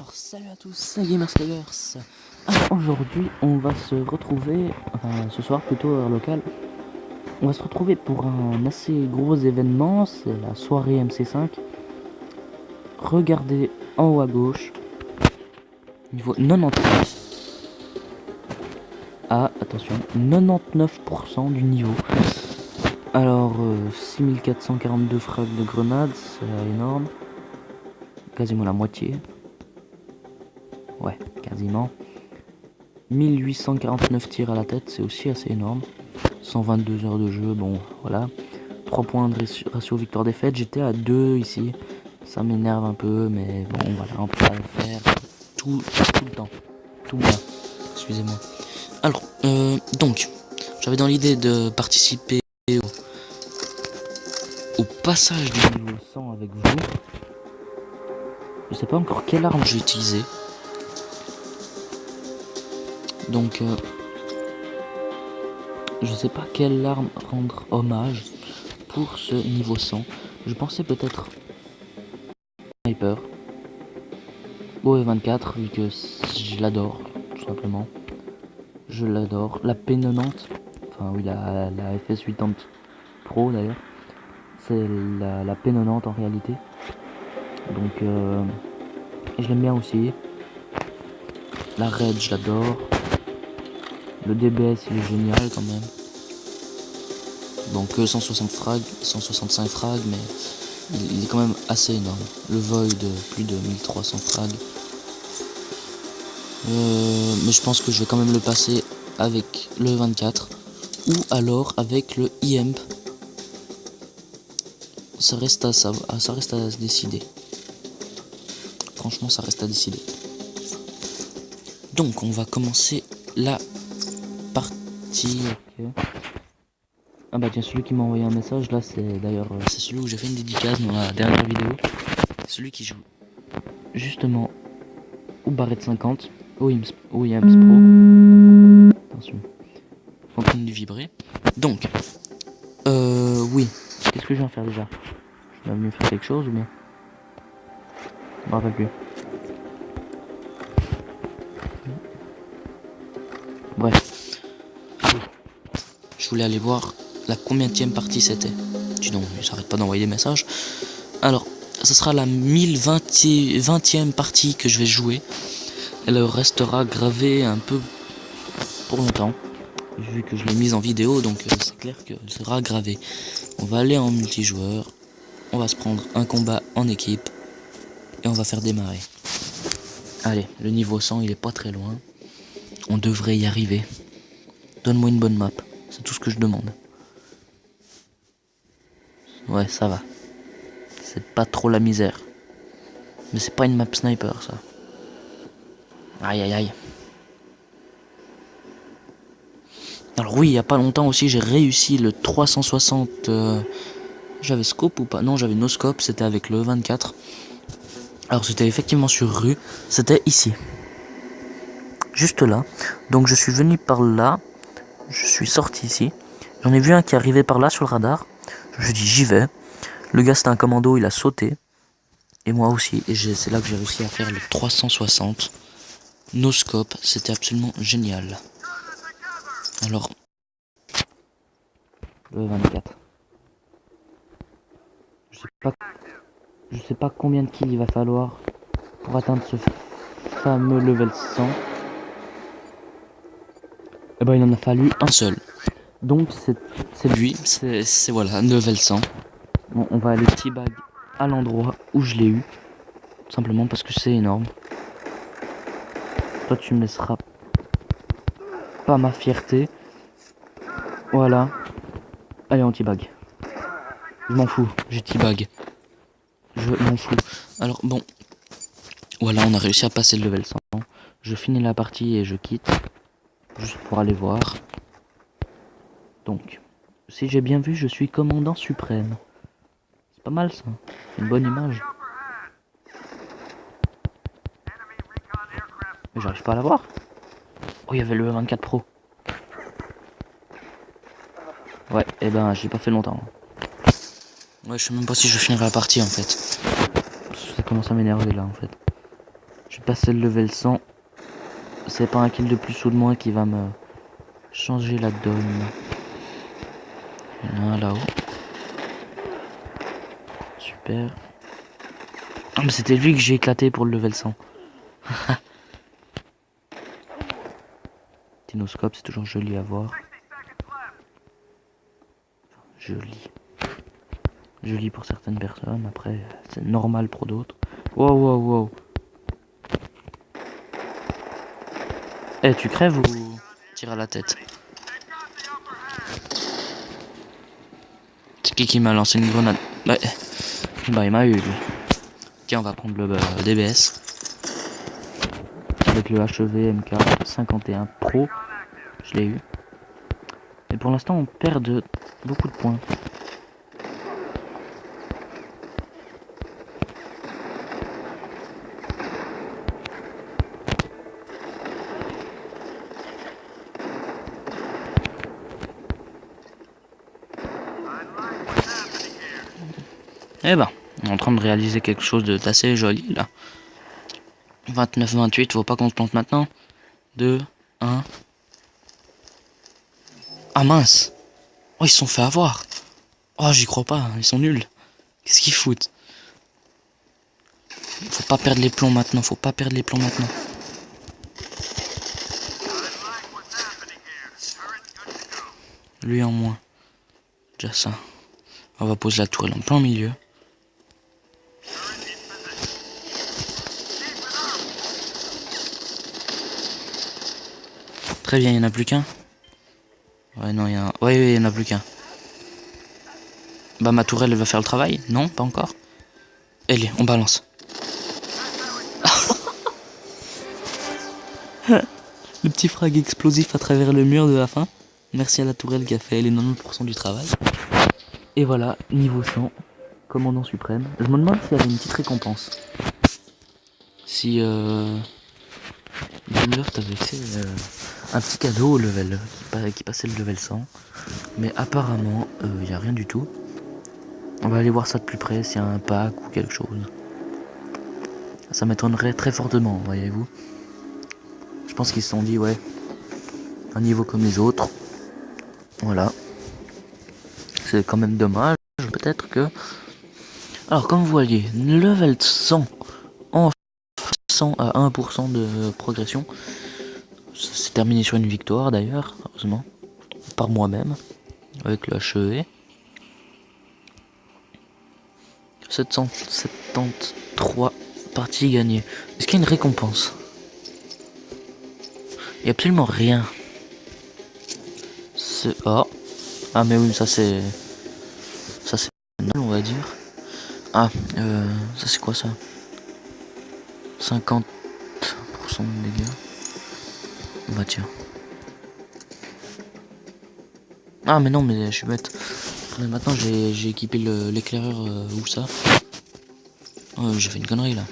Alors, salut à tous, c'est GamersLivers. Alors, aujourd'hui, on va se retrouver, enfin, ce soir plutôt heure locale, on va se retrouver pour un assez gros événement, c'est la soirée MC5. Regardez en haut à gauche, niveau 99. Ah, attention, 99% du niveau. Alors, 6442 frags de grenades, c'est énorme. Quasiment la moitié. Ouais, quasiment. 1849 tirs à la tête, c'est aussi assez énorme. 122 heures de jeu, bon, voilà. 3 points de ratio victoire-défaite, j'étais à 2 ici. Ça m'énerve un peu, mais bon, voilà, on peut pas le faire tout le temps. Tout le mois, excusez-moi. Alors, donc, j'avais dans l'idée de participer au passage du niveau 100 avec vous. Je sais pas encore quelle arme je vais utiliser. Donc, je sais pas quelle arme rendre hommage pour ce niveau 100. Je pensais peut-être Sniper. OE24, vu que je l'adore, tout simplement. Je l'adore. La P90, enfin oui, la FS80 Pro d'ailleurs. C'est la P90 en réalité. Donc, je l'aime bien aussi. La Red, je l'adore. Le DBS, il est génial quand même. Donc 160 frags, 165 frags, mais il est quand même assez énorme. Le Void, plus de 1300 frags. Mais je pense que je vais quand même le passer avec le 24 ou alors avec le IMP. Ça reste à savoir, ça reste à décider. Franchement, ça reste à décider. Donc, on va commencer la partie. Okay. Ah bah tiens, celui qui m'a envoyé un message là, c'est d'ailleurs c'est celui où j'ai fait une dédicace dans la dernière vidéo. Celui qui joue justement au Barrett 50, au IMS Pro. Attention, continue de vibrer. Donc, oui. Qu'est-ce que je viens faire déjà? Je vais venir faire quelque chose ou bien? Je me rappelle plus. Bref. Je voulais aller voir la combienième partie c'était. Dis donc, il s'arrête pas d'envoyer des messages. Alors, ce sera la 1020e partie que je vais jouer. Elle restera gravée un peu pour longtemps. Vu que je l'ai mise en vidéo, donc c'est clair qu'elle sera gravée. On va aller en multijoueur. On va se prendre un combat en équipe. Et on va faire démarrer. Allez, le niveau 100, il est pas très loin. On devrait y arriver. Donne-moi une bonne map. C'est tout ce que je demande. Ouais, ça va. C'est pas trop la misère. Mais c'est pas une map sniper, ça. Aïe, aïe, aïe. Alors oui, il y a pas longtemps aussi, j'ai réussi le 360... J'avais scope ou pas? Non, j'avais no scope, c'était avec le 24. Alors c'était effectivement sur rue. C'était ici. Juste là. Donc je suis venu par là. Je suis sorti ici. J'en ai vu un qui arrivait par là sur le radar. Je me suis dit, j'y vais. Le gars, c'était un commando, il a sauté. Et moi aussi. Et c'est là que j'ai réussi à faire le 360. No scope, c'était absolument génial. Alors, le 24. Je sais pas combien de kills il va falloir pour atteindre ce fameux level 100. Et ben il en a fallu un seul. Donc c'est lui, c'est voilà, un level 100. Bon, on va aller teabag à l'endroit où je l'ai eu. Tout simplement parce que c'est énorme. Toi tu me laisseras pas ma fierté. Voilà. Allez on teabag. Je m'en fous, j'ai teabag. Je m'en fous. Alors bon. Voilà, on a réussi à passer le level 100. Je finis la partie et je quitte. Juste pour aller voir. Donc, si j'ai bien vu, je suis commandant suprême. C'est pas mal ça. C'est une bonne image. Mais j'arrive pas à la voir. Oh, il y avait le 24 Pro. Ouais, et ben j'ai pas fait longtemps. Ouais, je sais même pas si je finirai la partie en fait. Ça commence à m'énerver là en fait. Je vais passer le level 100. C'est pas un kill de plus ou de moins qui va me changer la donne. Il y en a un là-haut. Super. Ah, mais c'était lui que j'ai éclaté pour le level 100. Dinoscope, c'est toujours joli à voir. Joli. Joli pour certaines personnes, après c'est normal pour d'autres. Wow, wow, wow. Eh, tu crèves ou tire à la tête? C'est qui m'a lancé une grenade? Bah il m'a eu lui. Tiens, on va prendre le DBS. Avec le HEV MK51 Pro. Je l'ai eu. Et pour l'instant on perd beaucoup de points. Eh ben, on est en train de réaliser quelque chose d'assez joli là. 29-28, faut pas qu'on se plante maintenant. 2, 1. Ah mince! Oh, ils se sont fait avoir! Oh, j'y crois pas, ils sont nuls. Qu'est-ce qu'ils foutent? Faut pas perdre les plombs maintenant, faut pas perdre les plombs maintenant. Lui en moins. Déjà ça. On va poser la tourelle en plein milieu. Très bien, il n'y en a plus qu'un. Ouais, non, il y en a... Ouais, il y en a plus qu'un. Bah, ma tourelle, elle va faire le travail? Non, pas encore. Allez, on balance. Le petit frag explosif à travers le mur de la fin. Merci à la tourelle qui a fait les 90% du travail. Et voilà, niveau 100, commandant suprême. Je me demande s'il y avait une petite récompense. Si Gameloft avait fait un petit cadeau au level qui passait le level 100. Mais apparemment, il n'y a rien du tout. On va aller voir ça de plus près, s'il y a un pack ou quelque chose. Ça m'étonnerait très fortement, voyez-vous. Je pense qu'ils se sont dit, ouais, un niveau comme les autres. Voilà. C'est quand même dommage, peut-être que... Alors, comme vous voyez, level 100 en 100 à 1% de progression. Ça s'est terminé sur une victoire d'ailleurs, heureusement. Par moi-même, avec le HEV. 773 parties gagnées. Est-ce qu'il y a une récompense? Il n'y a absolument rien. Oh. Ah mais oui, ça c'est... Ça c'est nul, on va dire. Ah, ça c'est quoi ça? 50% de dégâts. Bah tiens. Ah mais non, mais je suis bête. Mais maintenant j'ai équipé l'éclaireur où ça? Oh, j'ai fait une connerie là.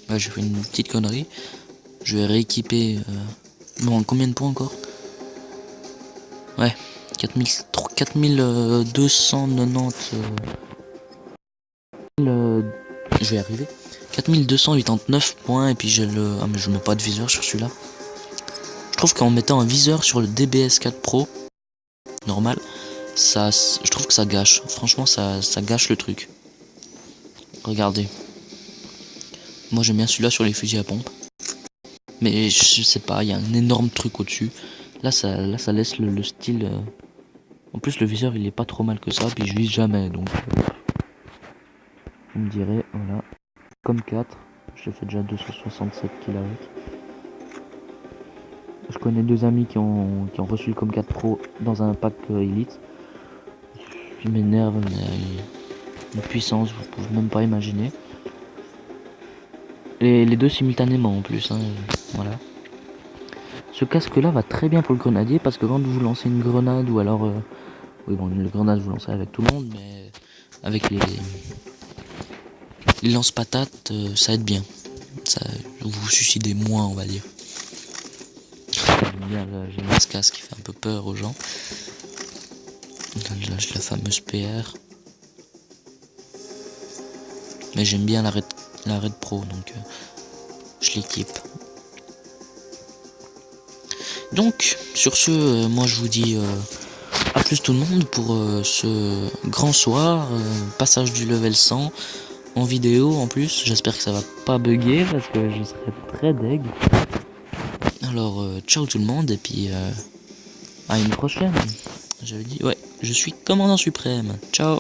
Ouais, j'ai fait une petite connerie. Je vais rééquiper... Bon, combien de points encore? Ouais, 4290... je vais y arriver. 4289 points et puis j'ai le... Ah mais je mets pas de viseur sur celui-là. Je trouve qu'en mettant un viseur sur le DBS 4 Pro, normal, ça, je trouve que ça gâche. Franchement, ça gâche le truc. Regardez. Moi j'aime bien celui-là sur les fusils à pompe. Mais je sais pas, il y a un énorme truc au-dessus. Là ça laisse le style... En plus le viseur il est pas trop mal que ça, puis je vise jamais, donc... Vous me direz, voilà. Comme 4, j'ai fait déjà 267 kills avec. Je connais deux amis qui ont reçu le Com 4 Pro dans un pack Elite. Qui m'énerve, mais une puissance, vous pouvez même pas imaginer. Les deux simultanément en plus, hein, voilà. Ce casque là va très bien pour le grenadier parce que quand vous lancez une grenade ou alors... oui bon, le grenade vous lancez avec tout le monde, mais avec les lance-patates, ça aide bien. Ça vous suicidez moins, on va dire. J'aime bien j'ai ce casque qui fait un peu peur aux gens. Là j'ai la fameuse PR. Mais j'aime bien la Red Pro, donc je l'équipe. Donc, sur ce, moi je vous dis à plus tout le monde pour ce grand soir, passage du level 100 en vidéo en plus. J'espère que ça va pas bugger parce que je serais très deg. Alors, ciao tout le monde et puis à une prochaine. J'avais dit, ouais, je suis commandant suprême. Ciao.